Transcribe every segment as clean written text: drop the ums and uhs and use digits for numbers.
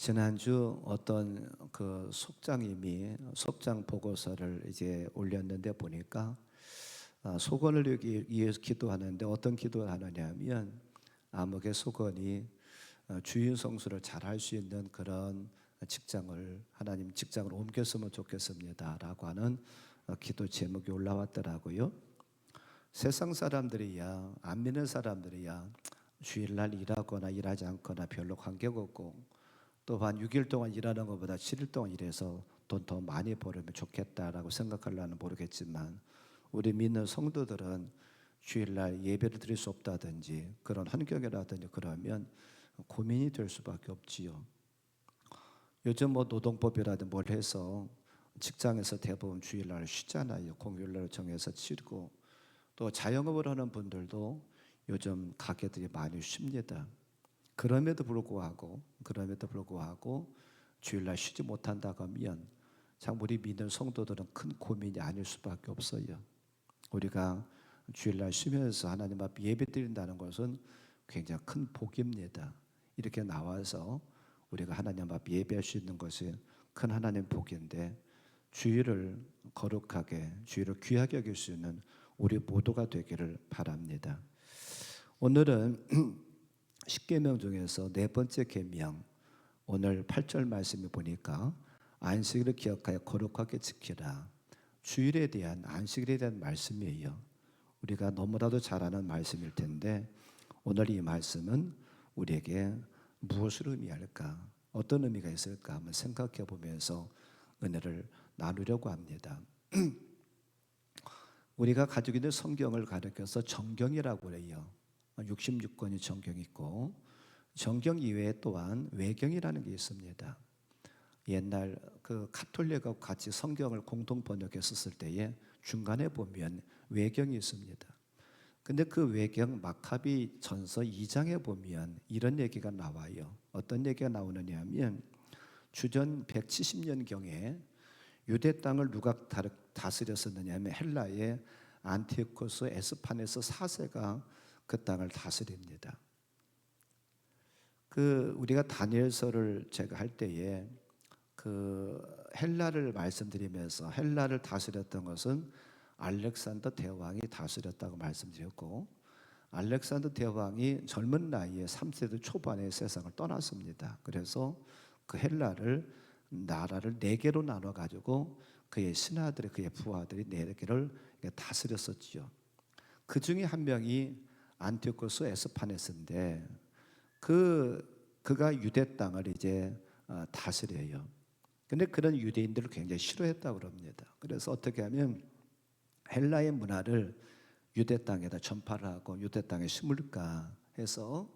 지난주 어떤 그 속장님이 속장 보고서를 이제 올렸는데 보니까 속언을 위해서 기도하는데 어떤 기도를 하느냐면 암흑의 속언이 주인 성수를 잘 할 수 있는 그런 직장을 하나님 직장으로 옮겼으면 좋겠습니다라고 하는 기도 제목이 올라왔더라고요. 세상 사람들이야, 안 믿는 사람들이야 주일날 일하거나 일하지 않거나 별로 관계가 없고 또한 6일 동안 일하는 것보다 7일 동안 일해서 돈 더 많이 벌으면 좋겠다라고 생각하려는 모르겠지만, 우리 믿는 성도들은 주일날 예배를 드릴 수 없다든지 그런 환경이라든지 그러면 고민이 될 수밖에 없지요. 요즘 뭐 노동법이라든지 뭘 해서 직장에서 대부분 주일날 쉬잖아요. 공휴일날 정해서 치르고, 또 자영업을 하는 분들도 요즘 가게들이 많이 쉽니다. 그럼에도 불구하고 주일날 쉬지 못한다고 하면 참 우리 믿는 성도들은 큰 고민이 아닐 수밖에 없어요. 우리가 주일날 쉬면서 하나님 앞에 예배 드린다는 것은 굉장히 큰 복입니다. 이렇게 나와서 우리가 하나님 앞에 예배할 수 있는 것이 큰 하나님 복인데, 주일을 거룩하게, 주일을 귀하게 여길 수 있는 우리 모두가 되기를 바랍니다. 오늘은 십계명 중에서 네 번째 계명, 오늘 8절 말씀을 보니까 안식일을 기억하여 거룩하게 지키라. 주일에 대한, 안식일에 대한 말씀이에요. 우리가 너무나도 잘 아는 말씀일 텐데 오늘 이 말씀은 우리에게 무엇을 의미할까, 어떤 의미가 있을까 한번 생각해 보면서 은혜를 나누려고 합니다. 우리가 가지고 있는 성경을 가르쳐서 정경이라고 해요. 66권이 정경이 있고, 정경 이외에 또한 외경이라는 게 있습니다. 옛날 그 가톨릭하고 같이 성경을 공동 번역했었을 때에 중간에 보면 외경이 있습니다. 근데 그 외경 마카비 전서 2장에 보면 이런 얘기가 나와요. 어떤 얘기가 나오느냐 하면, 주전 170년경에 유대 땅을 누가 다스렸었느냐 하면 헬라의 안티오코스 에스파네스 4세가 그 땅을 다스립니다. 우리가 다니엘서를 제가 할 때에 헬라를 말씀드리면서, 헬라를 다스렸던 것은 알렉산더 대왕이 다스렸다고 말씀드렸고, 알렉산더 대왕이 젊은 나이에 3세대 초반에 세상을 떠났습니다. 그래서 그 헬라를, 나라를 4개로 나눠 가지고 그의 신하들이, 그의 부하들이 4개를 다스렸었지요. 그 중에 한 명이 안티오코스 에스파네스인데 그가 유대 땅을 이제 다스려요. 근데 그런 유대인들을 굉장히 싫어했다고 그럽니다. 그래서 어떻게 하면 헬라의 문화를 유대 땅에다 전파를 하고 유대 땅에 심을까 해서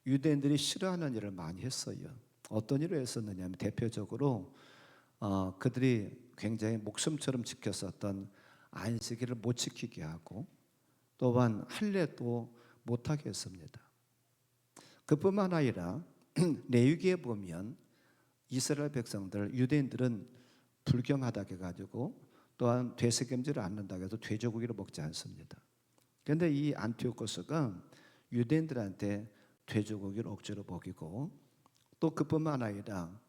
유대인들이 싫어하는 일을 많이 했어요. 어떤 일을 했었느냐 하면, 대표적으로 그들이 굉장히 목숨처럼 지켰었던 안식일을 못 지키게 하고, 또한 할례도 못하게 했습니다. 그뿐만 아니라 레위기에 보면 이스라엘 백성들, 유대인들은 불경하다고 해가지고 또한 되새김질을 않는다고 해서 돼지고기를 먹지 않습니다. 그런데 이 안티오코스가 유대인들한테 돼지고기를 억지로 먹이고, 또 그뿐만 아니라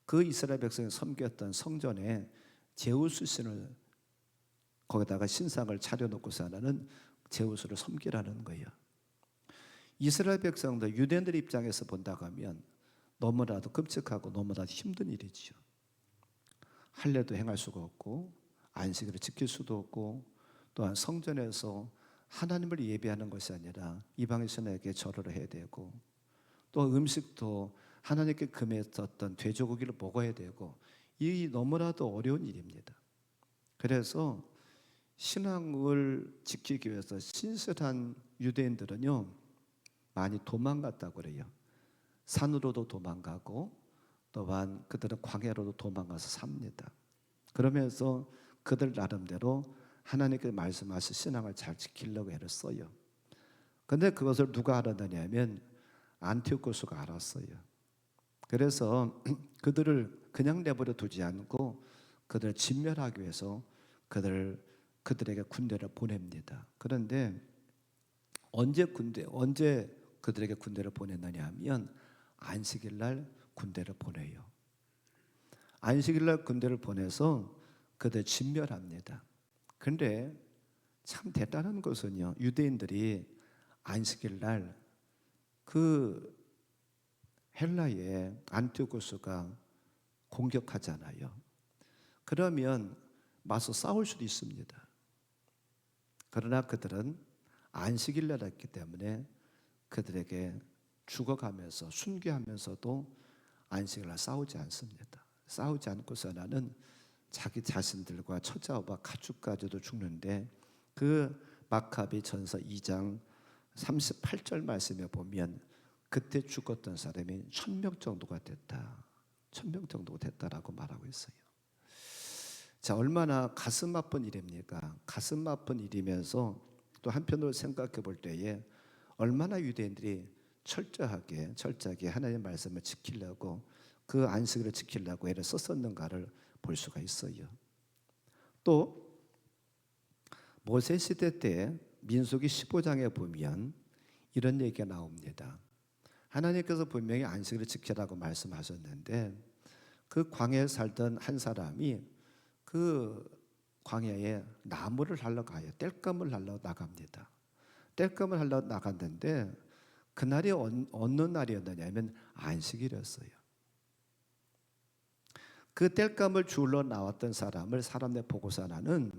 그 이스라엘 백성이 섬겼던 성전에 제우스 신을, 거기다가 신상을 차려놓고서는 제우스를 섬기라는 거예요. 이스라엘 백성들, 유대인들 입장에서 본다고 하면 너무나도 끔찍하고 너무나도 힘든 일이죠. 할례도 행할 수가 없고 안식일을 지킬 수도 없고, 또한 성전에서 하나님을 예배하는 것이 아니라 이방의 신에게 절을 해야 되고, 또 음식도 하나님께 금했었던 돼지고기를 먹어야 되고, 이 너무나도 어려운 일입니다. 그래서 신앙을 지키기 위해서 신실한 유대인들은요 많이 도망갔다고 그래요. 산으로도 도망가고, 또한 그들은 광야로도 도망가서 삽니다. 그러면서 그들 나름대로 하나님께 말씀하신 신앙을 잘 지키려고 애를 써요. 그런데 그것을 누가 알았느냐면 안티오코스가 알았어요. 그래서 그들을 그냥 내버려 두지 않고 그들을 진멸하기 위해서 그들에게 군대를 보냅니다. 그런데 언제 그들에게 군대를 보냈느냐 하면 안식일 날 군대를 보내요. 안식일 날 군대를 보내서 그들 진멸합니다. 그런데 참 대단한 것은요, 유대인들이 안식일 날 그 헬라의 안티오코스가 공격하잖아요. 그러면 맞서 싸울 수도 있습니다. 그러나 그들은 안식일 날이었기 때문에 그들에게 죽어가면서 순교하면서도 안식일 날 싸우지 않습니다. 싸우지 않고서 나는 자기 자신들과 처자와 가축까지도 죽는데, 그 마카비 전서 2장 38절 말씀에 보면 그때 죽었던 사람이 1000명 정도가 됐다. 1000명 정도가 됐다라고 말하고 있어요. 자, 얼마나 가슴 아픈 일입니까? 가슴 아픈 일이면서 또 한편으로 생각해 볼 때에 얼마나 유대인들이 철저하게 하나님의 말씀을 지키려고, 그 안식일을 지키려고 애를 썼었는가를 볼 수가 있어요. 또 모세 시대 때 민수기 15장에 보면 이런 얘기가 나옵니다. 하나님께서 분명히 안식일을 지키라고 말씀하셨는데, 그 광야에 살던 한 사람이 그 광야에 나무를 하러 가요. 땔감을 하러 나갑니다. 땔감을 하러 나갔는데 그날이 어느 날이었느냐면 안식일이었어요. 그 땔감을 주우러 나왔던 사람들 보고서 나는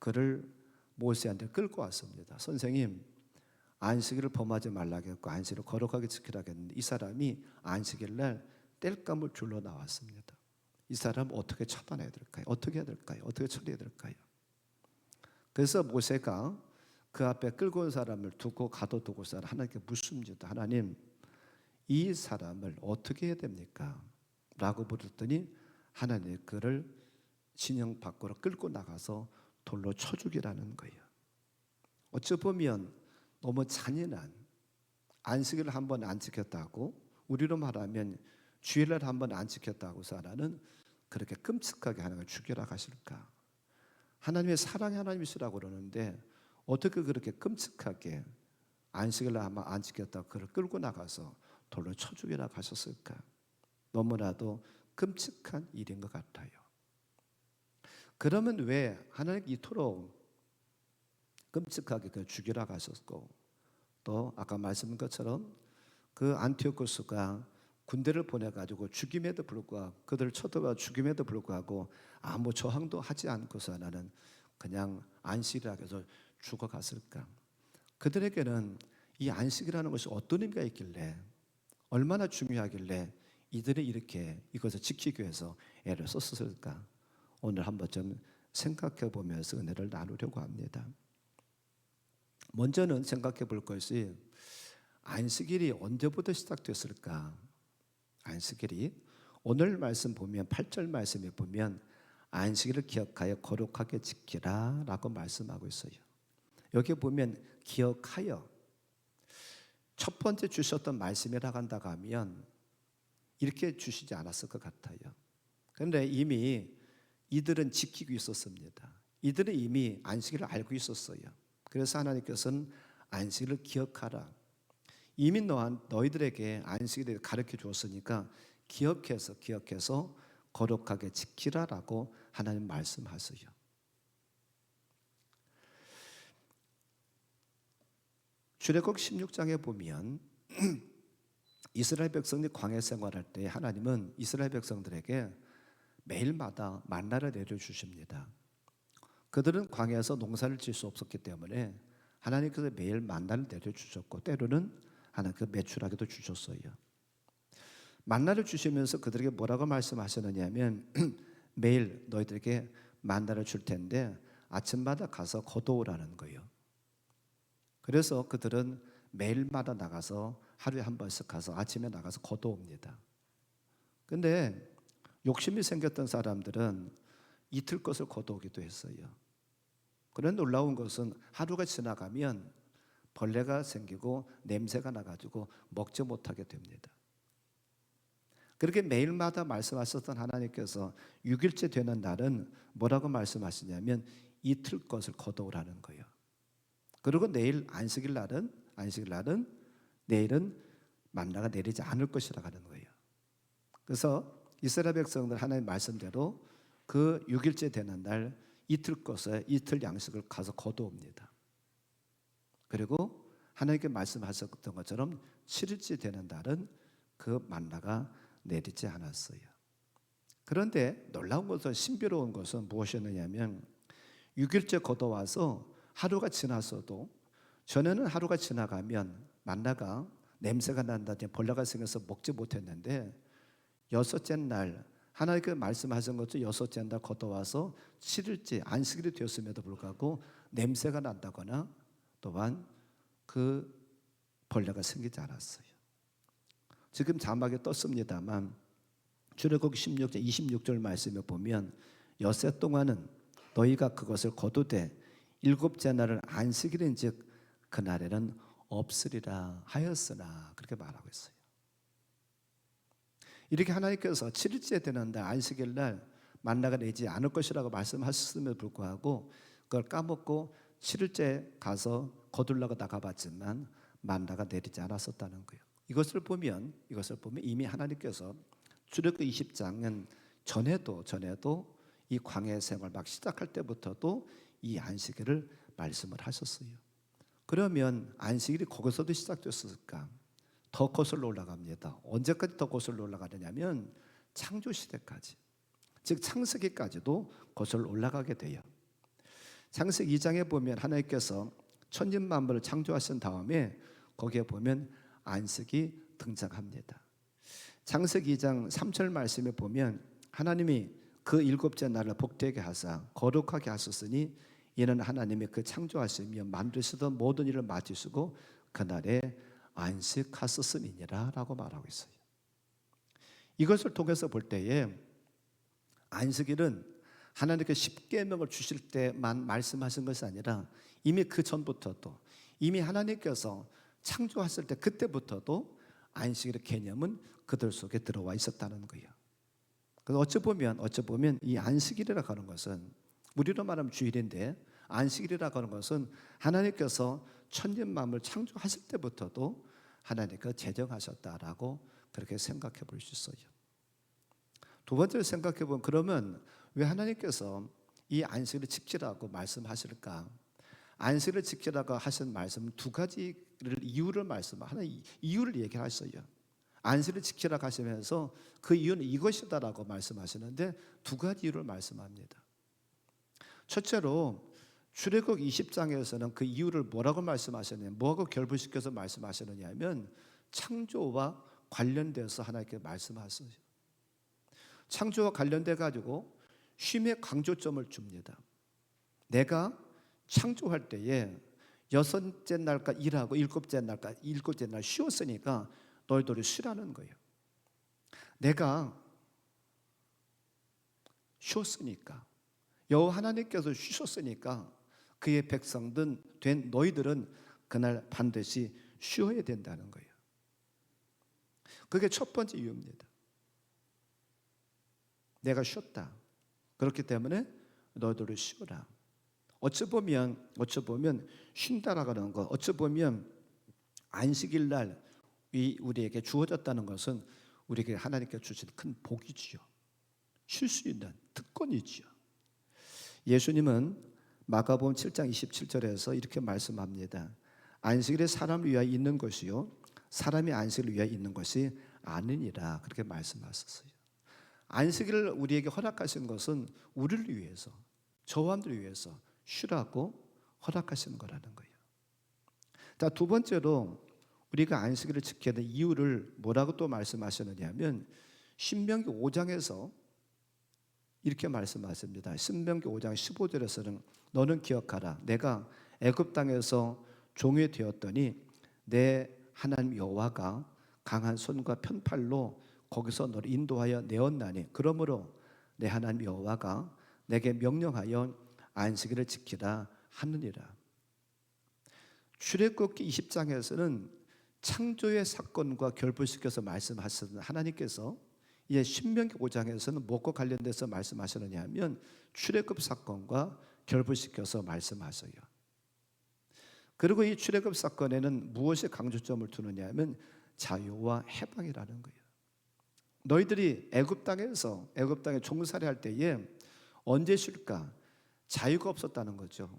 그를 모세한테 끌고 왔습니다. 선생님, 안식일을 범하지 말라겠고 안식일을 거룩하게 지키라겠는데 이 사람이 안식일 날 땔감을 주우러 나왔습니다. 이 사람 어떻게 처단해야 될까요? 어떻게 해야 될까요? 어떻게 처리해야 될까요? 그래서 모세가 그 앞에 끌고 온 사람을 두고 가둬두고서 하나님께 묻습니다. 하나님, 이 사람을 어떻게 해야 됩니까? 라고 물었더니 하나님 그를 진영 밖으로 끌고 나가서 돌로 쳐 죽이라는 거예요. 어찌 보면 너무 잔인한, 안식일을 한 번 안 지켰다고, 우리로 말하면 주일날 한 번 안 지켰다고 하나는 그렇게 끔찍하게 하나님을 죽여라 가실까? 하나님의 사랑의 하나님이시라고 그러는데 어떻게 그렇게 끔찍하게 안식일날 한 번 안 지켰다고 그를 끌고 나가서 돌로 쳐 죽이라 가셨을까? 너무나도 끔찍한 일인 것 같아요. 그러면 왜 하나님 이토록 끔찍하게 그를 죽이라 가셨고, 또 아까 말씀한 것처럼 그 안티오코스가 군대를 보내가지고 죽임에도 불구하고, 그들을 쳐들어가 죽임에도 불구하고 아무 저항도 하지 않고서 나는 그냥 안식이라 해서 죽어갔을까? 그들에게는 이 안식이라는 것이 어떤 의미가 있길래, 얼마나 중요하길래 이들이 이렇게 이것을 지키기 위해서 애를 썼을까? 오늘 한번 좀 생각해 보면서 은혜를 나누려고 합니다. 먼저는 생각해 볼 것이, 안식일이 언제부터 시작됐을까? 안식일이 오늘 말씀 보면 8절 말씀에 보면 안식일을 기억하여 거룩하게 지키라 라고 말씀하고 있어요. 여기 보면 기억하여, 첫 번째 주셨던 말씀이라고 한다고 하면 이렇게 주시지 않았을 것 같아요. 그런데 이미 이들은 지키고 있었습니다. 이들은 이미 안식일을 알고 있었어요. 그래서 하나님께서는 안식일을 기억하라, 이미 너희들에게 안식일을 가르쳐 주었으니까 기억해서 거룩하게 지키라라고 하나님 말씀하세요. 출애굽 16장에 보면 이스라엘 백성들이 광야 생활할 때 하나님은 이스라엘 백성들에게 매일마다 만나를 내려주십니다. 그들은 광야에서 농사를 지을 수 없었기 때문에 하나님께서 매일 만나를 내려주셨고, 때로는 하나님께서 매출하게도 주셨어요. 만나를 주시면서 그들에게 뭐라고 말씀하셨느냐 하면 매일 너희들에게 만나를 줄 텐데 아침마다 가서 거두오라는 거예요. 그래서 그들은 매일마다 나가서 하루에 한 번씩 가서 아침에 나가서 거두옵니다. 근데 욕심이 생겼던 사람들은 이틀 것을 거두오기도 했어요. 그런데 놀라운 것은 하루가 지나가면 벌레가 생기고 냄새가 나가지고 먹지 못하게 됩니다. 그렇게 매일마다 말씀하셨던 하나님께서 6일째 되는 날은 뭐라고 말씀하시냐면 이틀 것을 거두오라는 거예요. 그리고 내일 안식일 날은 내일은 만나가 내리지 않을 것이라고 하는 거예요. 그래서 이스라엘 백성들 하나님 말씀대로 그 6일째 되는 날 이틀 것에 이틀 양식을 가서 거두옵니다. 그리고 하나님께 말씀하셨던 것처럼 7일째 되는 날은 그 만나가 내리지 않았어요. 그런데 놀라운 것은, 신비로운 것은 무엇이었느냐면 6일째 걷어와서 하루가 지났어도, 전에는 하루가 지나가면 만나가 냄새가 난다든지 벌레가 생겨서 먹지 못했는데, 여섯째 날 하나님께 말씀하신 것처럼 여섯째 날 걷어와서 7일째 안식일이 되었음에도 불구하고 냄새가 난다거나 또한 그 벌레가 생기지 않았어요. 지금 자막에 떴습니다만 출애굽기 16장 26절 말씀에 보면 엿새 동안은 너희가 그것을 거두되 일곱째 날은 안식일인즉 그날에는 없으리라 하였으나, 그렇게 말하고 있어요. 이렇게 하나님께서 7일째 되는 날 안식일 날 만나가 내지 않을 것이라고 말씀하셨음에도 불구하고 그걸 까먹고 7일째 가서 거둘라고 나가봤지만 만나가 내리지 않았었다는 거예요. 이것을 보면 이미 하나님께서 출애굽기 20장은 전에도 이 광야 생활 막 시작할 때부터도 이 안식일을 말씀을 하셨어요. 그러면 안식일이 거기서도 시작됐을까? 더 거슬러 올라갑니다. 언제까지 더 거슬러 올라가느냐면 창조 시대까지, 즉 창세기까지도 거슬러 올라가게 돼요. 창세기 2장에 보면 하나님께서 천진 만물을 창조하신 다음에 거기에 보면 안식이 등장합니다. 창세기 2장 3절 말씀에 보면 하나님이 그 일곱째 날을 복되게 하사 거룩하게 하셨으니 이는 하나님이 그 창조하시며 만드시던 모든 일을 마치시고 그날에 안식하셨음이니라 라고 말하고 있어요. 이것을 통해서 볼 때에 안식일은 하나님께 십계명을 주실 때만 말씀하신 것이 아니라 이미 그 전부터도, 이미 하나님께서 창조하실 때 그때부터도 안식일의 개념은 그들 속에 들어와 있었다는 거예요. 그래서 어찌 보면 이 안식일이라고 하는 것은, 우리로 말하면 주일인데 안식일이라고 하는 것은 하나님께서 천지 만물 창조하실 때부터도 하나님께서 제정하셨다라고 그렇게 생각해 볼 수 있어요. 두 번째로 생각해 보면, 그러면 왜 하나님께서 이 안식일을 지키라고 말씀하실까? 안식일을 지키라고 하신 말씀은 두 가지를 이유를 이유를 얘기하셨어요. 안식일을 지키라고 하시면서 그 이유는 이것이다라고 말씀하시는데 두 가지 이유를 말씀합니다. 첫째로 출애굽 20장에서는 그 이유를 뭐라고 말씀하셨냐면, 뭐하고 결부시켜서 말씀하셨느냐면 창조와 관련돼서 하나님께 말씀하셨어요. 창조와 관련돼 가지고 쉼의 강조점을 줍니다. 내가 창조할 때에 여섯째 날까 일하고 일곱째 날 쉬었으니까 너희들이 쉬라는 거예요. 내가 쉬었으니까, 여호와 하나님께서 쉬셨으니까 그의 백성들 된 너희들은 그날 반드시 쉬어야 된다는 거예요. 그게 첫 번째 이유입니다. 내가 쉬었다. 그렇기 때문에 너희들을 쉬어라. 어찌 보면 쉰다라고 하는 것, 어찌 보면 안식일 날 우리에게 주어졌다는 것은 우리에게 하나님께 주신 큰 복이지요. 쉴 수 있는 특권이지요. 예수님은 마가복음 7장 27절에서 이렇게 말씀합니다. 안식일이 사람을 위하여 있는 것이요 사람이 안식을 위하여 있는 것이 아니니라, 그렇게 말씀하셨어요. 안식일을 우리에게 허락하신 것은 우리를 위해서, 저와 함들을 위해서 쉬라고 허락하시는 거라는 거예요. 자, 두 번째로 우리가 안식일을 지켜야 되는 이유를 뭐라고 또 말씀하셨느냐면 신명기 5장에서 이렇게 말씀하십니다. 신명기 5장 15절에서는 너는 기억하라. 내가 애굽 땅에서 종이 되었더니 내 하나님 여호와가 강한 손과 편팔로 거기서 너를 인도하여 내었나니 그러므로 내 하나님 여호와가 내게 명령하여 안식일을 지키라 하느니라. 출애굽기 20장에서는 창조의 사건과 결부시켜서 말씀하시는 하나님께서 이제 신명기 5장에서는 무엇과 관련돼서 말씀하시느냐 하면 출애굽 사건과 결부시켜서 말씀하셔요. 그리고 이 출애굽 사건에는 무엇에 강조점을 두느냐 하면 자유와 해방이라는 거예요. 너희들이 애굽 땅에 종살이할 때에 언제 쉴까? 자유가 없었다는 거죠.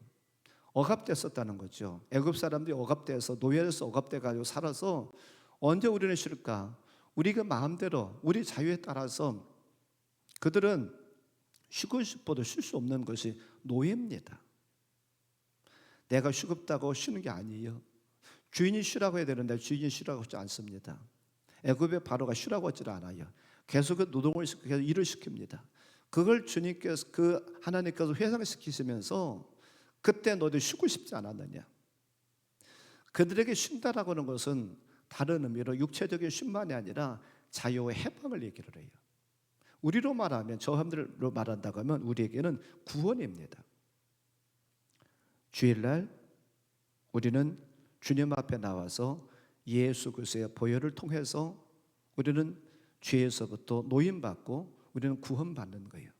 억압됐었다는 거죠. 애굽 사람들이 억압돼서 노예로서 억압돼 가지고 살아서 언제 우리는 쉴까? 우리가 마음대로 우리 자유에 따라서 그들은 쉬고 싶어도 쉴 수 없는 것이 노예입니다. 내가 쉬겠다고 쉬는 게 아니에요. 주인이 쉬라고 해야 되는데 주인이 쉬라고 하지 않습니다. 애굽의 바로가 쉬라고 하지 않아요. 계속 노동을 시키고 계속 일을 시킵니다. 그걸 주님께서 하나님께서 회상시키시면서 그때 너희들 쉬고 싶지 않았느냐. 그들에게 쉰다라고 하는 것은 다른 의미로 육체적인 쉼만이 아니라 자유와 해방을 얘기를 해요. 우리로 말하면 저함들로 말한다고 하면 우리에게는 구원입니다. 주일날 우리는 주님 앞에 나와서 예수 그리스도의 보혈을 통해서 우리는 죄에서부터 노임받고 우리는 구원받는 거예요.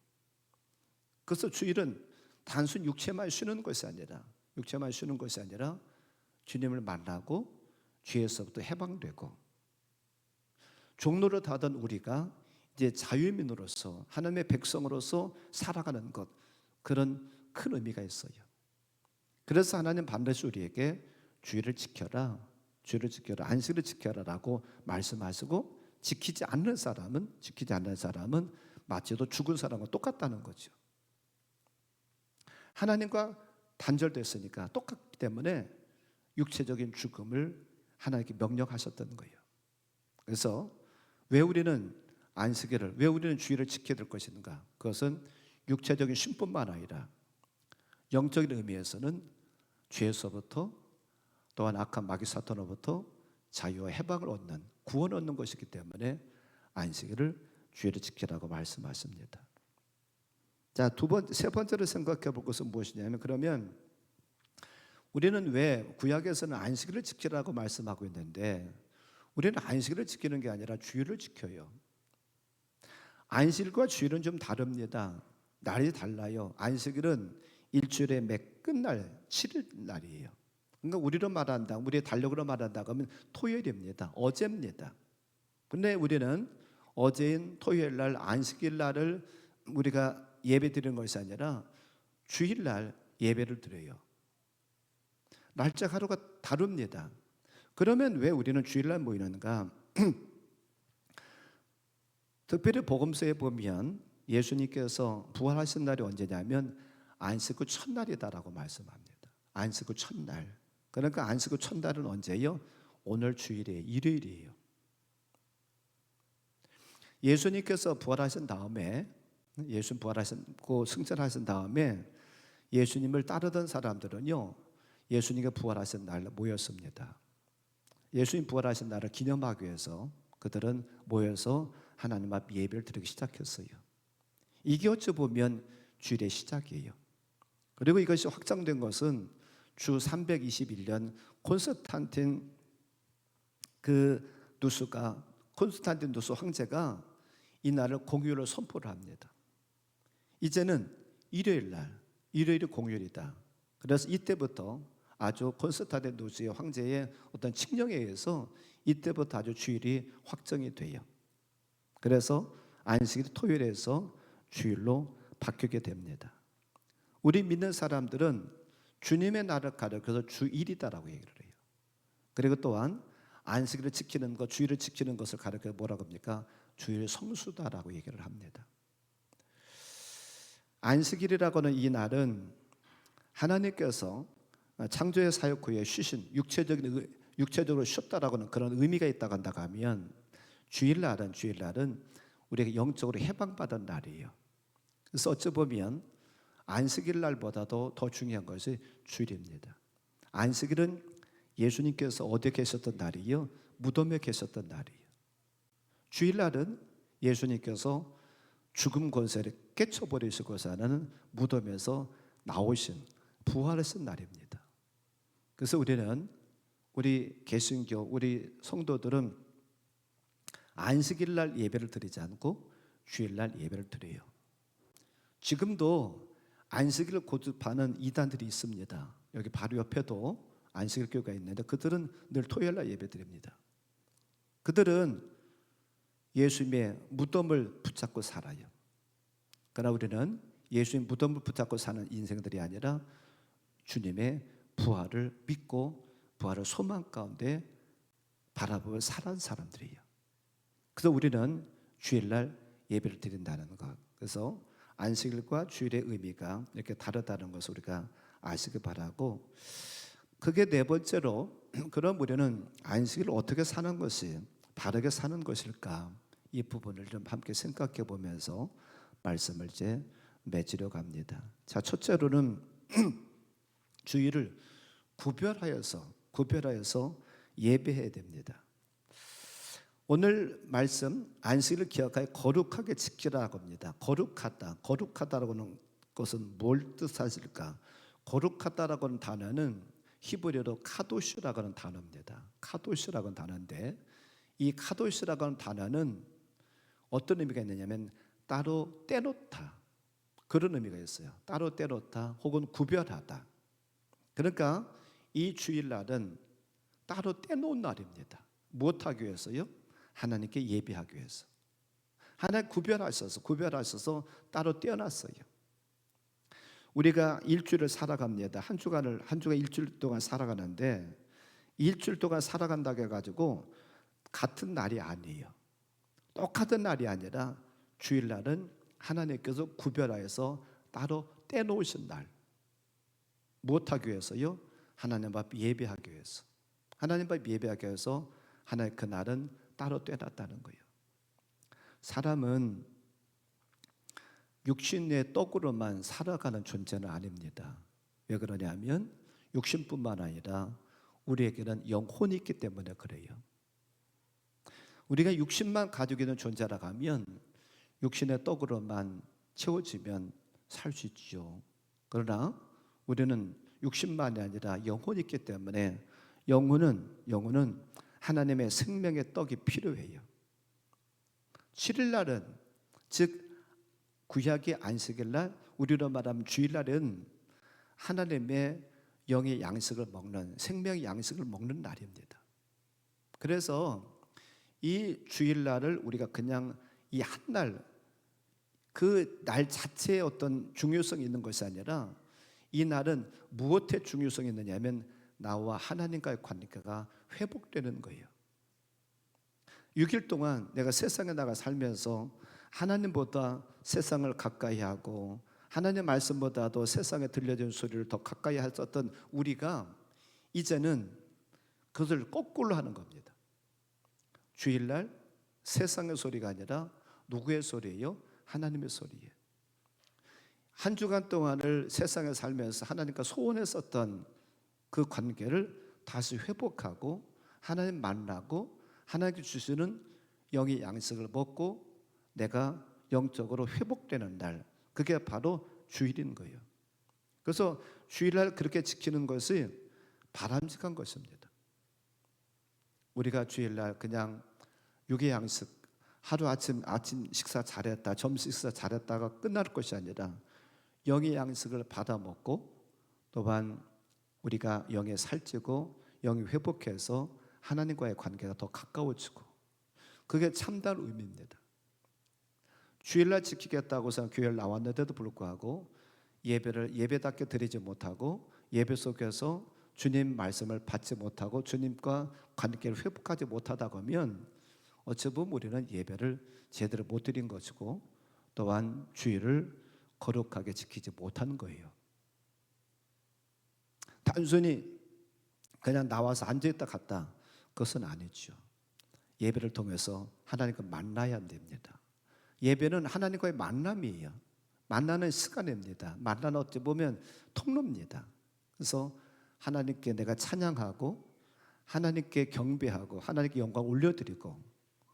그래서 주일은 단순 육체만 쉬는 것이 아니라 주님을 만나고 죄에서부터 해방되고 종로를 타던 우리가 이제 자유민으로서 하나님의 백성으로서 살아가는 것, 그런 큰 의미가 있어요. 그래서 하나님 반드시 우리에게 주일을 지켜라, 안식일을 지켜라라고 말씀하시고 지키지 않는 사람은 마치도 죽은 사람과 똑같다는 거죠. 하나님과 단절됐으니까 똑같기 때문에 육체적인 죽음을 하나님께 명령하셨던 거예요. 그래서 왜 우리는 주일을 지켜야 될 것인가? 그것은 육체적인 쉼뿐만 아니라 영적인 의미에서는 죄에서부터 또한 악한 마귀 사탄으로부터 자유와 해방을 얻는, 구원을 얻는 것이기 때문에 안식일을 주일을 지키라고 말씀하십니다. 자, 세 번째로 생각해 볼 것은 무엇이냐면, 그러면 우리는 왜 구약에서는 안식일을 지키라고 말씀하고 있는데 우리는 안식일을 지키는 게 아니라 주일을 지켜요. 안식일과 주일은 좀 다릅니다. 날이 달라요. 안식일은 일주일의 매 끝날 7일 날이에요. 그러니까 우리의 달력으로 말한다 그러면 토요일입니다. 어제입니다. 근데 우리는 어제인 토요일 날, 안식일 날을 우리가 예배 드리는 것이 아니라 주일 날 예배를 드려요. 날짜 하루가 다릅니다. 그러면 왜 우리는 주일날 모이는가? 특별히 복음서에 보면 예수님께서 부활하신 날이 언제냐면 안식 후 첫날이다라고 말씀합니다. 안식 후 첫날. 그러니까 안식 후 첫날은 언제요? 오늘 주일이에요. 일요일이에요. 예수님께서 부활하신 다음에, 예수님 부활하시고 승천하신 다음에 예수님을 따르던 사람들은요, 예수님이 부활하신 날 모였습니다. 예수님 부활하신 날을 기념하기 위해서 그들은 모여서 하나님 앞 예배를 드리기 시작했어요. 이게 어찌 보면 주일의 시작이에요. 그리고 이것이 확장된 것은 주 321년 콘스탄틴 누스 황제가 이 날을 공휴일로 선포를 합니다. 이제는 일요일이 공휴일이다. 그래서 이때부터 아주 콘스탄틴 누스의 황제의 어떤 칙령에 의해서 이때부터 아주 주일이 확정이 돼요. 그래서 안식일이 토요일에서 주일로 바뀌게 됩니다. 우리 믿는 사람들은 주님의 날을 가리켜서 주일이다라고 얘기를 해요. 그리고 또한 안식일을 지키는 것, 주일을 지키는 것을 가리켜 뭐라고 합니까? 주일 성수다라고 얘기를 합니다. 안식일이라고 하는 이 날은 하나님께서 창조의 사역 후에 쉬신, 육체적으로 쉬었다라고 하는 그런 의미가 있다고 한다고 하면 주일날은 우리가 영적으로 해방받은 날이에요. 그래서 어찌 보면 안식일 날보다도 더 중요한 것이 주일입니다. 안식일은 예수님께서 어디에 계셨던 날이요? 무덤에 계셨던 날이에요. 주일날은 예수님께서 죽음 권세를 깨쳐버리시고자 하는 무덤에서 나오신, 부활하신 날입니다. 그래서 우리 개신교, 우리 성도들은 안식일 날 예배를 드리지 않고 주일 날 예배를 드려요. 지금도 안식일을 고집하는 이단들이 있습니다. 여기 바로 옆에도 안식일 교회가 있는데 그들은 늘 토요일 날 예배 드립니다. 그들은 예수님의 무덤을 붙잡고 살아요. 그러나 우리는 예수님 무덤을 붙잡고 사는 인생들이 아니라 주님의 부활을 믿고 부활을 소망 가운데 바라보며 살아가는 사람들이에요. 그래서 우리는 주일날 예배를 드린다는 것. 그래서 안식일과 주일의 의미가 이렇게 다르다는 것을 우리가 아시기 바라고, 그게 네 번째로 그럼 우리는 안식일을 어떻게 사는 것이 바르게 사는 것일까? 이 부분을 좀 함께 생각해 보면서 말씀을 이제 맺으려 합니다. 자, 첫째로는 주일을 구별하여서 예배해야 됩니다. 오늘 말씀 안식일을 기억하여 거룩하게 지키라고 합니다. 거룩하다라고 하는 것은 뭘 뜻하실까? 거룩하다라고 하는 단어는 히브리어로 카도시라고 하는 단어입니다. 카도시라고 하는 단어인데, 이 카도시라고 하는 단어는 어떤 의미가 있느냐면 따로 떼놓다, 그런 의미가 있어요. 따로 떼놓다 혹은 구별하다. 그러니까 이 주일날은 따로 떼놓은 날입니다. 무엇하기 위해서요? 하나님께 예배하기 위해서. 하나님 구별하셔서 따로 떼어놨어요. 우리가 일주일을 살아갑니다. 한 주가 일주일 동안 살아가는데, 일주일 동안 살아간다고 해가지고 같은 날이 아니에요. 똑같은 날이 아니라 주일날은 하나님께서 구별하여서 따로 떼놓으신 날. 무엇하기 위해서요? 하나님 앞 예배하기 위해서. 하나님 앞 예배하기 위해서 하나님 그 날은 따로 떼놨다는 거예요. 사람은 육신의 떡으로만 살아가는 존재는 아닙니다. 왜 그러냐면 육신뿐만 아니라 우리에게는 영혼이 있기 때문에 그래요. 우리가 육신만 가지고 있는 존재라고 하면 육신의 떡으로만 채워지면 살 수 있죠. 그러나 우리는 육신만이 아니라 영혼이 있기 때문에 영혼은 하나님의 생명의 떡이 필요해요. 7일날은, 즉 구약의 안식일날, 우리로 말하면 주일날은 하나님의 영의 양식을 먹는, 생명의 양식을 먹는 날입니다. 그래서 이 주일날을 우리가 그냥 이 한 날, 그 날 자체의 어떤 중요성이 있는 것이 아니라 이 날은 무엇의 중요성이 있느냐면 나와 하나님과의 관계가 회복되는 거예요. 6일 동안 내가 세상에 나가 살면서 하나님보다 세상을 가까이 하고 하나님의 말씀보다도 세상에 들려지는 소리를 더 가까이 했었던 우리가 이제는 그것을 거꾸로 하는 겁니다. 주일날 세상의 소리가 아니라 누구의 소리예요? 하나님의 소리예요. 한 주간 동안을 세상에 살면서 하나님과 소원했었던 그 관계를 다시 회복하고 하나님 만나고 하나님께 주시는 영의 양식을 먹고 내가 영적으로 회복되는 날, 그게 바로 주일인 거예요. 그래서 주일날 그렇게 지키는 것이 바람직한 것입니다. 우리가 주일날 그냥 육의 양식, 하루 아침 식사 잘했다, 점심 식사 잘했다가 끝날 것이 아니라 영의 양식을 받아 먹고 또한 우리가 영에 살찌고 영이 회복해서 하나님과의 관계가 더 가까워지고, 그게 참다운 의미입니다. 주일날 지키겠다고 해서 교회를 나왔는데도 불구하고 예배를 예배답게 드리지 못하고 예배 속에서 주님 말씀을 받지 못하고 주님과 관계를 회복하지 못하다 보면 어찌 보면 우리는 예배를 제대로 못 드린 것이고 또한 주일을 거룩하게 지키지 못한 거예요. 단순히 그냥 나와서 앉아있다 갔다, 그것은 아니죠. 예배를 통해서 하나님과 만나야 됩니다. 예배는 하나님과의 만남이에요. 만나는 시간입니다. 만나는 어찌 보면 통로입니다. 그래서 하나님께 내가 찬양하고 하나님께 경배하고 하나님께 영광 올려드리고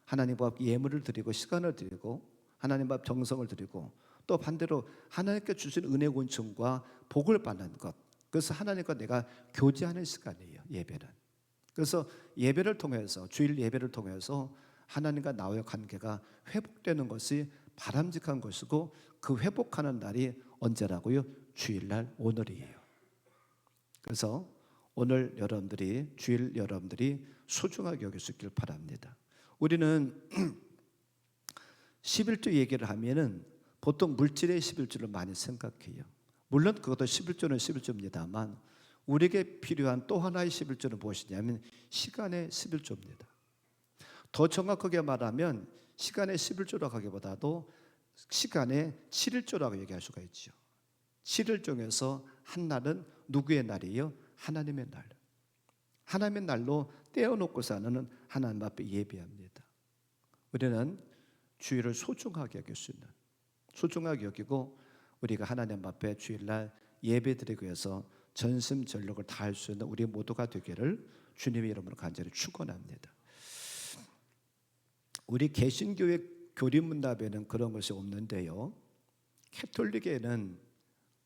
하나님 앞 예물을 드리고 시간을 드리고 하나님 앞 정성을 드리고 또 반대로 하나님께 주신 은혜 권총과 복을 받는 것, 그래서 하나님과 내가 교제하는 시간이에요, 예배는. 그래서 예배를 통해서, 주일 예배를 통해서 하나님과 나와의 관계가 회복되는 것이 바람직한 것이고, 그 회복하는 날이 언제라고요? 주일날, 오늘이에요. 그래서 오늘 여러분들이, 주일 여러분들이 소중하게 여길 수 있길 바랍니다. 우리는 11조 얘기를 하면은 보통 물질의 11조를 많이 생각해요. 물론 그것도 11조는 11조입니다만 우리에게 필요한 또 하나의 11조는 무엇이냐면 시간의 11조입니다. 더 정확하게 말하면 시간의 11조라고 하기보다도 시간의 7일조라고 얘기할 수가 있죠. 7일 중에서 한 날은 누구의 날이에요? 하나님의 날. 하나님의 날로 떼어놓고서는 하나님 앞에 예배합니다. 우리는 주일을 소중하게 여길 수 있는, 소중하게 여기고 우리가 하나님 앞에 주일날 예배드리기 위해서 전심전력을 다할 수 있는 우리 모두가 되기를 주님의 이름으로 간절히 축원합니다. 우리 개신교회 교리문답에는 그런 것이 없는데요, 캐톨릭에는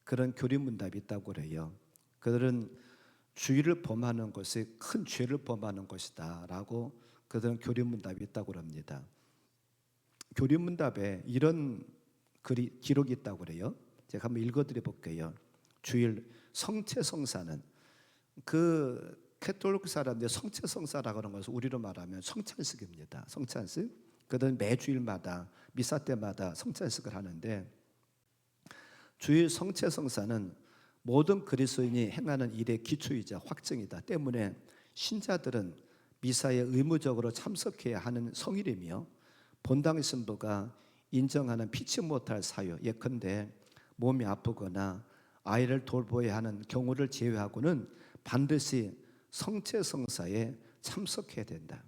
그런 교리문답이 있다고 그래요. 그들은 주의를 범하는 것이 큰 죄를 범하는 것이다 라고 그들은 교리문답이 있다고 합니다. 교리문답에 이런 기록이 있다고 그래요. 제가 한번 읽어드려 볼게요. 주일 성체성사는, 그 캐톨릭 사람들이 성체성사라고 하는 것을 우리로 말하면 성찬식입니다. 성찬식. 그들은 매주일마다 미사 때마다 성찬식을 하는데, 주일 성체성사는 모든 그리스도인이 행하는 일의 기초이자 확증이다 때문에 신자들은 미사에 의무적으로 참석해야 하는 성일이며, 본당 신부가 인정하는 피치 못할 사유, 예컨대 몸이 아프거나 아이를 돌보아야 하는 경우를 제외하고는 반드시 성체성사에 참석해야 된다.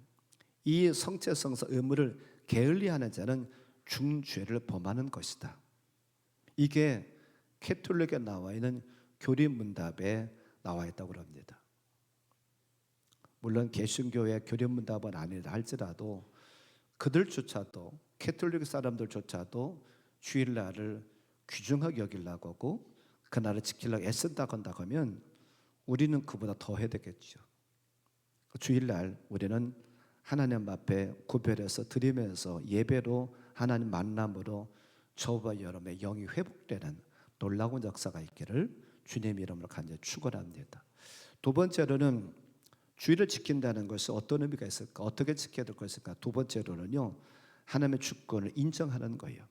이 성체성사 의무를 게을리하는 자는 중죄를 범하는 것이다. 이게 캐톨릭에 나와 있는 교리문답에 나와 있다고 합니다. 물론 개신교의 교리문답은 아니라 할지라도 그들조차도, 캐톨릭 사람들조차도 주일날을 귀중하게 여기려고 하고 그날을 지키려고 애쓴다고 한다고 하면 우리는 그보다 더 해야 되겠죠. 주일날 우리는 하나님 앞에 구별해서 드리면서 예배로 하나님 만남으로 저와 여러분의 영이 회복되는 놀라운 역사가 있기를 주님의 이름으로 간절히 축원합니다. 두 번째로는 주일을 지킨다는 것이 어떤 의미가 있을까? 어떻게 지켜야 될 것일까? 두 번째로는요, 하나님의 주권을 인정하는 거예요.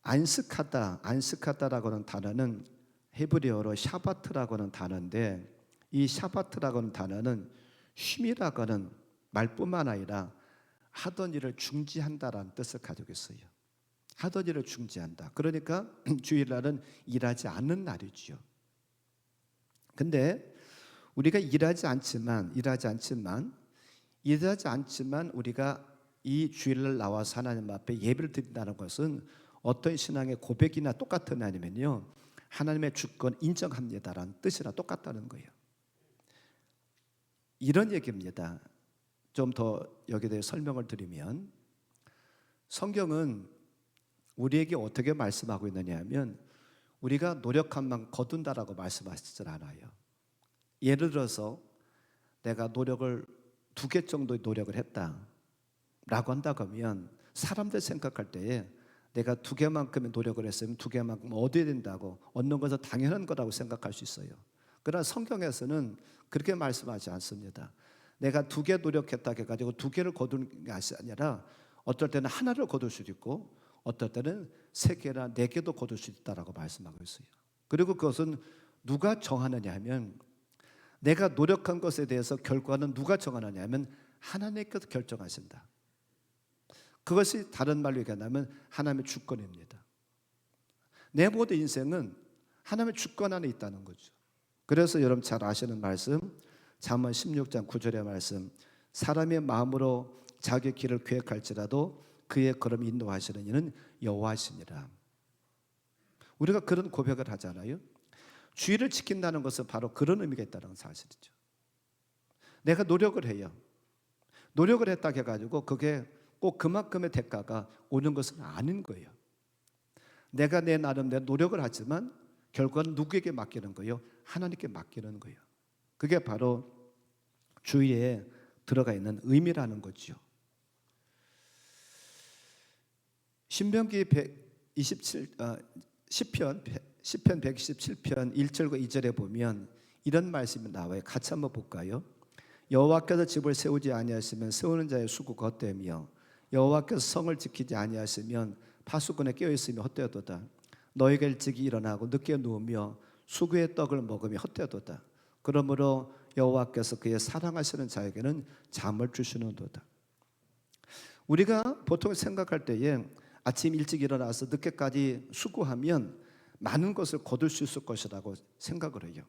안식하다라고 하는 단어는 헤브리어로 샤바트라고 하는 단어인데, 이 샤바트라고 하는 단어는 쉼이라고 하는 말뿐만 아니라 하던 일을 중지한다라는 뜻을 가지고 있어요. 하던 일을 중지한다. 그러니까 주일날은 일하지 않는 날이죠. 근데 우리가 일하지 않지만 우리가 이 주일날 나와서 하나님 앞에 예배를 드린다는 것은 어떤 신앙의 고백이나 똑같은 아니면요, 하나님의 주권 인정합니다라는 뜻이나 똑같다는 거예요. 이런 얘기입니다. 좀 더 여기에 대해 설명을 드리면, 성경은 우리에게 어떻게 말씀하고 있느냐 하면 우리가 노력한 만큼 거둔다라고 말씀하시질 않아요. 예를 들어서 내가 노력을 2개 정도의 노력을 했다라고 한다고 하면 사람들 생각할 때에 내가 2개만큼의 노력을 했으면 2개만큼 얻어야 된다고, 얻는 것은 당연한 거라고 생각할 수 있어요. 그러나 성경에서는 그렇게 말씀하지 않습니다. 내가 2개 노력했다 해가지고 2개를 거두는 게 아니라 어떨 때는 하나를 거둘 수도 있고 어떨 때는 3개나 4개도 거둘 수 있다라고 말씀하고 있어요. 그리고 그것은 누가 정하느냐 하면, 내가 노력한 것에 대해서 결과는 누가 정하느냐 하면 하나님께서 결정하신다. 그것이 다른 말로 얘기하면 하나님의 주권입니다. 내 모든 인생은 하나님의 주권 안에 있다는 거죠. 그래서 여러분 잘 아시는 말씀, 잠언 16장 9절의 말씀, 사람의 마음으로 자기 길을 계획할지라도 그의 걸음 인도하시는 이는 여호와시니라. 우리가 그런 고백을 하잖아요. 주의를 지킨다는 것은 바로 그런 의미가 있다는 사실이죠. 내가 노력을 해요. 노력을 했다 해가지고 그게 꼭 그만큼의 대가가 오는 것은 아닌 거예요. 내가 내 나름대로 노력을 하지만 결과는 누구에게 맡기는 거예요? 하나님께 맡기는 거예요. 그게 바로 주의에 들어가 있는 의미라는 거죠. 신명기 10편 127편 1절과 2절에 보면 이런 말씀이 나와요. 같이 한번 볼까요? 여호와께서 집을 세우지 아니하시면 세우는 자의 수고 헛되며 여호와께서 성을 지키지 아니하시면 파수꾼에 깨어 있으며 헛되어도다. 너희가 일찍이 일어나고 늦게 누우며 수구의 떡을 먹으며 헛되어도다. 그러므로 여호와께서 그의 사랑하시는 자에게는 잠을 주시는도다. 우리가 보통 생각할 때에 아침 일찍 일어나서 늦게까지 수고하면 많은 것을 거둘 수 있을 것이라고 생각을 해요.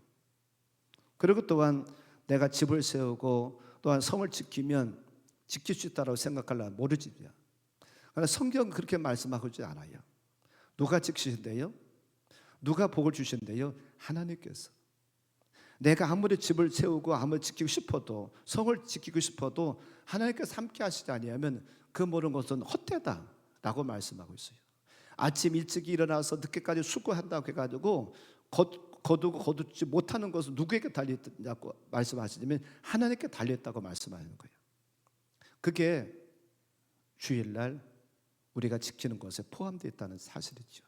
그리고 또한 내가 집을 세우고 또한 성을 지키면 지킬 수 있다고 생각하려면 모르지. 그러나 성경은 그렇게 말씀하고 있지 않아요. 누가 지키신대요? 누가 복을 주신대요? 하나님께서. 내가 아무리 집을 세우고 아무리 지키고 싶어도, 성을 지키고 싶어도 하나님께서 함께 하시지 아니하면 그 모든 것은 헛되다라고 말씀하고 있어요. 아침 일찍 일어나서 늦게까지 수고한다고 해가지고 거두고 거두지 못하는 것은 누구에게 달려있다고 말씀하시냐면 하나님께 달려있다고 말씀하는 거예요. 그게 주일날 우리가 지키는 것에 포함되어 있다는 사실이죠.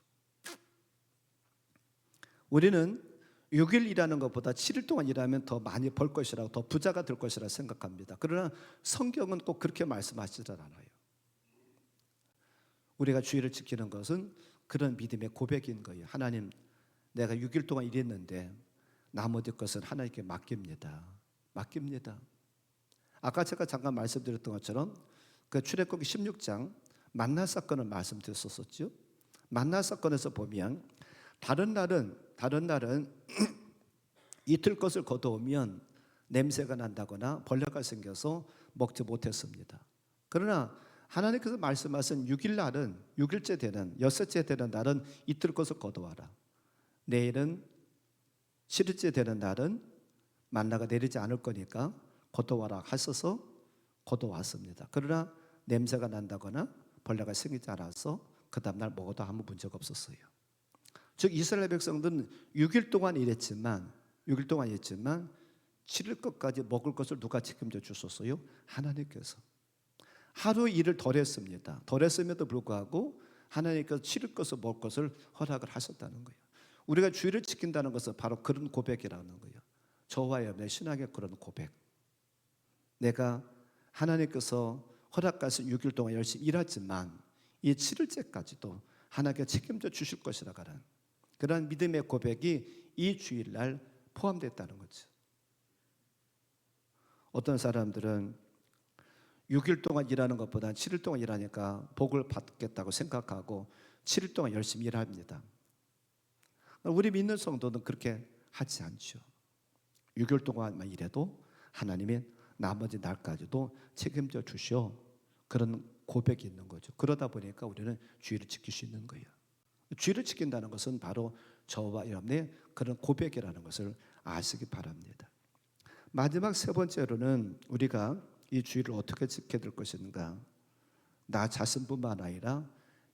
우리는 6일 일하는 것보다 7일 동안 일하면 더 많이 벌 것이라고, 더 부자가 될 것이라고 생각합니다. 그러나 성경은 꼭 그렇게 말씀하시지 않아요. 우리가 주일을 지키는 것은 그런 믿음의 고백인 거예요. 하나님, 내가 6일 동안 일했는데 나머지 것은 하나님께 맡깁니다. 맡깁니다. 아까 제가 잠깐 말씀드렸던 것처럼 그 출애굽기 16장 만나 사건을 말씀드렸었죠. 만나 사건에서 보면 다른 날은 이틀 것을 거두면 냄새가 난다거나 벌레가 생겨서 먹지 못했습니다. 그러나 하나님께서 말씀하신 6일 날은, 6일째 되는 여섯째 되는 날은 이틀 것을 거두어라. 내일은 7일째 되는 날은 만나가 내리지 않을 거니까 거두어라 하셔서 거두어왔습니다. 그러나 냄새가 난다거나 벌레가 생기지 않아서 그 다음날 먹어도 아무 문제가 없었어요. 즉 이스라엘 백성들은 6일 동안 일했지만 7일 것까지 먹을 것을 누가 책임져 주셨어요? 하나님께서. 하루 일을 덜 했습니다. 덜 했음에도 불구하고 하나님께서 7일 것을 먹을 것을 허락을 하셨다는 거예요. 우리가 주일을 지킨다는 것은 바로 그런 고백이라는 거예요. 저와 여러분의 신앙의 그런 고백. 내가 하나님께서 허락하신 6일 동안 열심히 일하지만 이 7일째까지도 하나님께 책임져 주실 것이라고 하는 그런 믿음의 고백이 이 주일날 포함됐다는 거죠. 어떤 사람들은 6일 동안 일하는 것보다 7일 동안 일하니까 복을 받겠다고 생각하고 7일 동안 열심히 일합니다. 우리 믿는 성도는 그렇게 하지 않죠. 6일 동안만 일해도 하나님이 나머지 날까지도 책임져 주셔. 그런 고백이 있는 거죠. 그러다 보니까 우리는 주일을 지킬 수 있는 거예요. 주일을 지킨다는 것은 바로 저와 여러분의 그런 고백이라는 것을 아시기 바랍니다. 마지막 세 번째로는 우리가 이 주일을 어떻게 지켜야 될 것인가. 나 자신뿐만 아니라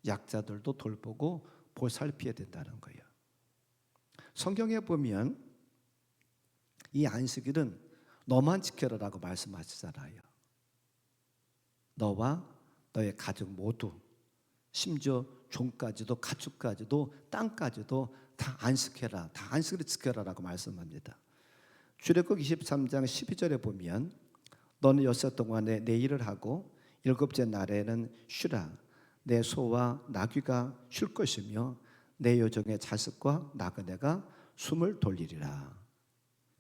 약자들도 돌보고 보살펴야 된다는 거예요. 성경에 보면 이 안식일은 너만 지켜라라고 말씀하시잖아요. 너와 너의 가족 모두, 심지어 종까지도 가축까지도 땅까지도 다 안식해라, 다 안식일을 지켜라라고 말씀합니다. 출애굽 23장 12절에 보면 너는 여섯 동안에 내 일을 하고 일곱째 날에는 쉬라. 내 소와 나귀가 쉴 것이며 내 여종의 자식과 나그네가 숨을 돌리리라.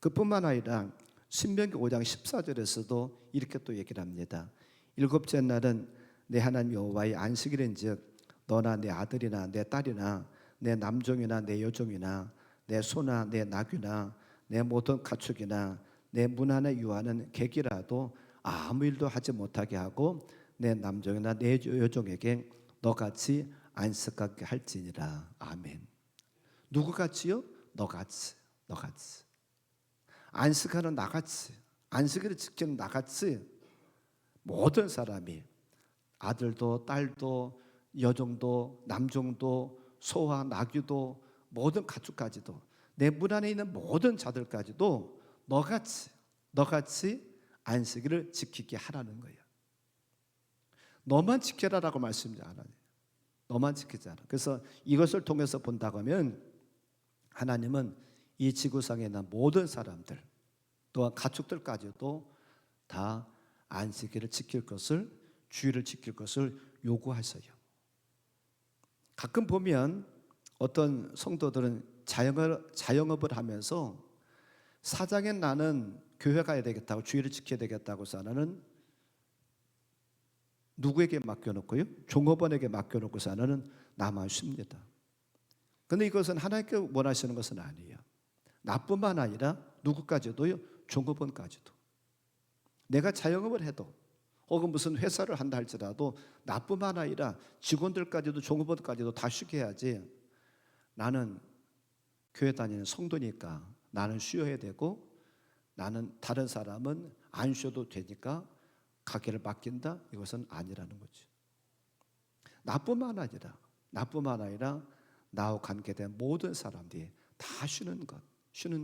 그뿐만 아니라 신명기 5장 14절에서도 이렇게 또 얘기를 합니다. 일곱째 날은 내 하나님 여호와의 안식일인즉 너나 내 아들이나 내 딸이나 내 남종이나 내 여종이나 내 소나 내 나귀나 내 모든 가축이나 내 문 안에 유하는 객이라도 아무 일도 하지 못하게 하고 내 남종이나 내 여종에게 너같이 안식하게 할지니라. 아멘. 누구같이요? 너같이. 안식하는 나같이, 안식일을 지키는 나같이 모든 사람이, 아들도 딸도 여종도 남종도 소와 나귀도 모든 가축까지도 내 문 안에 있는 모든 자들까지도 너같이 안식일을 지키게 하라는 거예요. 너만 지켜라라고 말씀하지 않아요. 너만 지키지 않아. 그래서 이것을 통해서 본다고 하면 하나님은 이 지구상에 있는 모든 사람들 또한 가축들까지도 다 안식일을 지킬 것을 주의를 지킬 것을 요구하세요. 가끔 보면 어떤 성도들은 자영업을 하면서 사장인 나는 교회 가야 되겠다고 주의를 지켜야 되겠다고 사는 누구에게 맡겨놓고요? 종업원에게 맡겨놓고서 하나는 나만 쉽니다. 그런데 이것은 하나님께 원하시는 것은 아니에요. 나뿐만 아니라 누구까지도요? 종업원까지도. 내가 자영업을 해도 혹은 무슨 회사를 한다 할지라도 나뿐만 아니라 직원들까지도 종업원까지도 다 쉬게 해야지. 나는 교회 다니는 성도니까 나는 쉬어야 되고 나는 다른 사람은 안 쉬어도 되니까 가게를 맡긴다? 이것은 아니라는 거죠. 나뿐만 아니라 나와 관계된 모든 사람들이 다 쉬는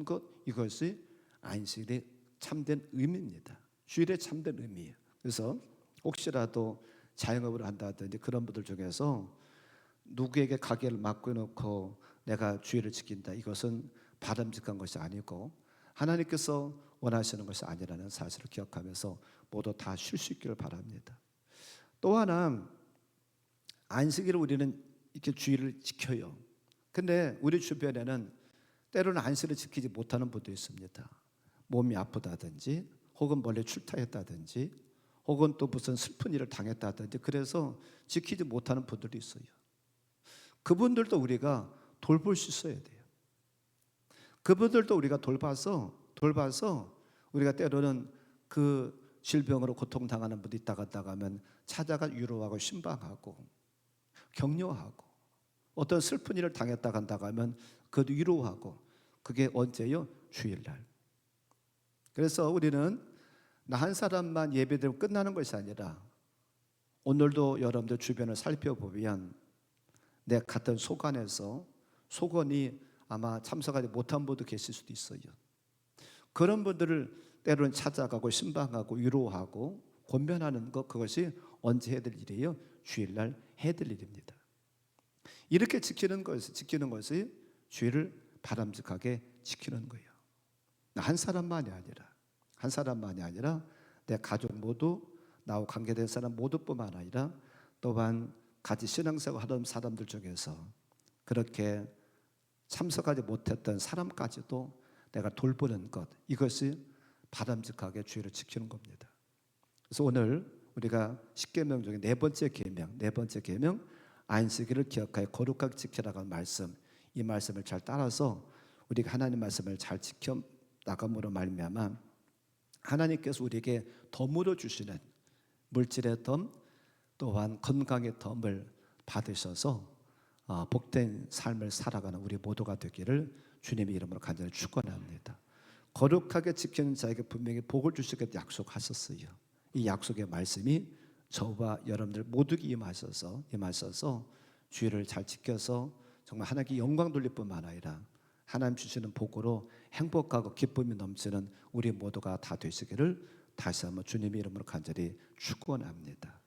것 이것이 안식일의 참된 의미입니다. 주일의 참된 의미예요. 그래서 혹시라도 자영업을 한다든지 그런 분들 중에서 누구에게 가게를 맡겨놓고 내가 주일을 지킨다, 이것은 바람직한 것이 아니고 하나님께서 원하시는 것이 아니라는 사실을 기억하면서 모두 다 쉴 수 있기를 바랍니다. 또 하나, 안식일을 우리는 이렇게 주일을 지켜요. 근데 우리 주변에는 때로는 안식일을 지키지 못하는 분도 있습니다. 몸이 아프다든지 혹은 멀리 출타했다든지 혹은 또 무슨 슬픈 일을 당했다든지 그래서 지키지 못하는 분들이 있어요. 그분들도 우리가 돌볼 수 있어야 돼요. 그분들도 우리가 돌봐서 우리가 때로는 그 질병으로 고통당하는 분이 있다가 하면 찾아가 위로하고 신방하고 격려하고 어떤 슬픈 일을 당했다 간다 하면 그것도 위로하고 그게 언제요? 주일날. 그래서 우리는 나 한 사람만 예배드리면 끝나는 것이 아니라 오늘도 여러분들 주변을 살펴보면 내 같은 속안에서 속원이 아마 참석하지 못한 분도 계실 수도 있어요. 그런 분들을 때로는 찾아가고 신방하고 위로하고 권면하는 것, 그것이 언제 해야 될 일이에요? 주일날 해야 될 일입니다. 이렇게 지키는 것이 주일을 바람직하게 지키는 거예요. 한 사람만이 아니라 내 가족 모두, 나와 관계된 사람 모두뿐만 아니라 또한 같이 신앙생활 하던 사람들 중에서 그렇게 참석하지 못했던 사람까지도 내가 돌보는 것, 이것이 바람직하게 주일을 지키는 겁니다. 그래서 오늘 우리가 10계명 중에 네 번째 계명 안식일을 기억하여 거룩하게 지키라고 하는 말씀, 이 말씀을 잘 따라서 우리가 하나님 말씀을 잘 지켜 나감으로 말미암아 하나님께서 우리에게 덤으로 주시는 물질의 덤 또한 건강의 덤을 받으셔서 복된 삶을 살아가는 우리 모두가 되기를 주님의 이름으로 간절히 축원합니다. 거룩하게 지키는 자에게 분명히 복을 주시겠다 약속하셨어요. 이 약속의 말씀이 저와 여러분들 모두에게 임하셔서 주의를 잘 지켜서 정말 하나님께 영광 돌릴 뿐만 아니라 하나님 주시는 복으로 행복하고 기쁨이 넘치는 우리 모두가 다 되시기를 다시 한번 주님의 이름으로 간절히 축원합니다.